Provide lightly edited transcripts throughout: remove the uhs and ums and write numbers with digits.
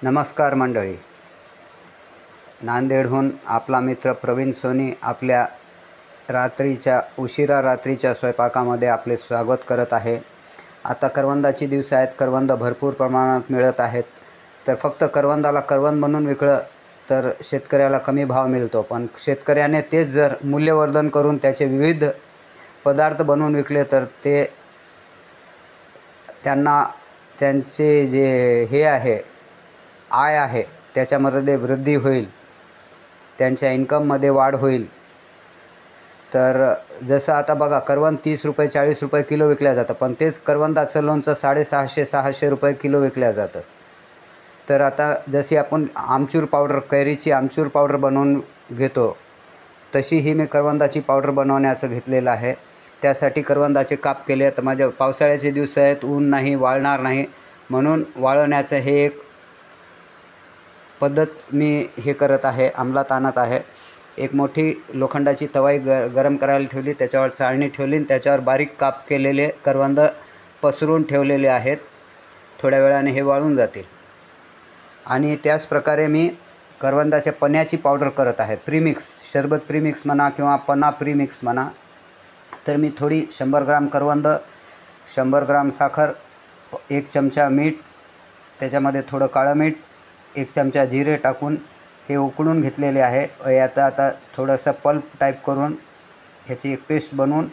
नमस्कार मंडळी, नांदेडहून आपला मित्र प्रवीण सोनी आपल्या उशिरा रात्रीच्या स्वयंपाकामध्ये आपले स्वागत करत आहे। आता करवंदाची दिवस आहेत, करवंद भरपूर प्रमाणात मिळत आहेत। तर फक्त करवंदाला करवंद म्हणून विकलं तर शेतकऱ्याला कमी भाव मिळतो, पण शेतकऱ्याने तेच जर मूल्यवर्धन करून त्याचे विविध पदार्थ बनवून विकले तर ते त्यांना त्यांचे जे हे आहे आय आहे त्याच्यामध्ये वृद्धी होईल, त्यांच्या इन्कममध्ये वाढ होईल। तर जसं आता बघा, करवंद 30 रुपये 40 रुपये किलो विकल्या जातं, पण तेच करवंदाचं लोणचं 650-600 रुपये किलो विकल्या जातं। तर आता जशी आपण आमचूर पावडर, कैरीची आमचूर पावडर बनवून घेतो, तशी ही मी करवंदाची पावडर बनवण्याचं घेतलेलं आहे। त्यासाठी करवंदाचे काप केले। तर माझ्या पावसाळ्याचे दिवस आहेत, ऊन नाही, वाळणार नाही, म्हणून वाळवण्याचं हे एक पद्धत मी हे करत आहे, अंमलात आणत आहे। एक मोठी लोखंडाची तवाई गरम करायला ठेवली, त्याच्यावर चाळणी ठेवली आणि त्याच्यावर बारीक काप केलेले करवंद पसरून ठेवलेले आहेत। थोड्या वेळाने हे वाळून जातील। आणि त्याच प्रकारे मी करवंदाच्या पन्याची पावडर करत आहे, प्रीमिक्स, शरबत प्रीमिक्स म्हणा किंवा पन्ना प्रीमिक्स म्हणा। तर मी थोडी 100 ग्राम करवंद, 100 ग्राम साखर, 1 चमचा मीठ, त्याच्यामध्ये थोडं काळं मीठ, 1 चमचा जिरे टाकून हे उकळून घेतलेले आहे। आता थोडंसं पल्प टाईप करून ह्याची एक पेस्ट बनवून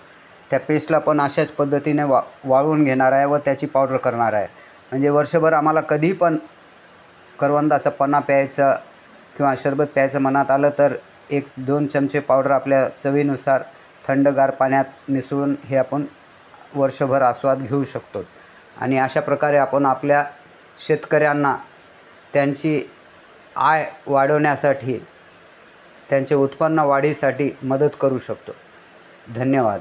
त्या पेस्टला पण अशाच पद्धतीने वाळवून घेणार आहे व त्याची पावडर करणार आहे। म्हणजे वर्षभर आम्हाला कधी पण करवंदाचा पन्ना प्यायचा किंवा शरबत प्यायचं मनात आलं तर 1-2 चमचे पावडर आपल्या चवीनुसार थंडगार पाण्यात मिसळून हे आपण वर्षभर आस्वाद घेऊ शकतो। आणि अशा प्रकारे आपण आपल्या शेतकऱ्यांना त्यांची आय वाढवण्यासाठी, त्यांचे उत्पन्न वाढीसाठी मदत करू शकतो। धन्यवाद।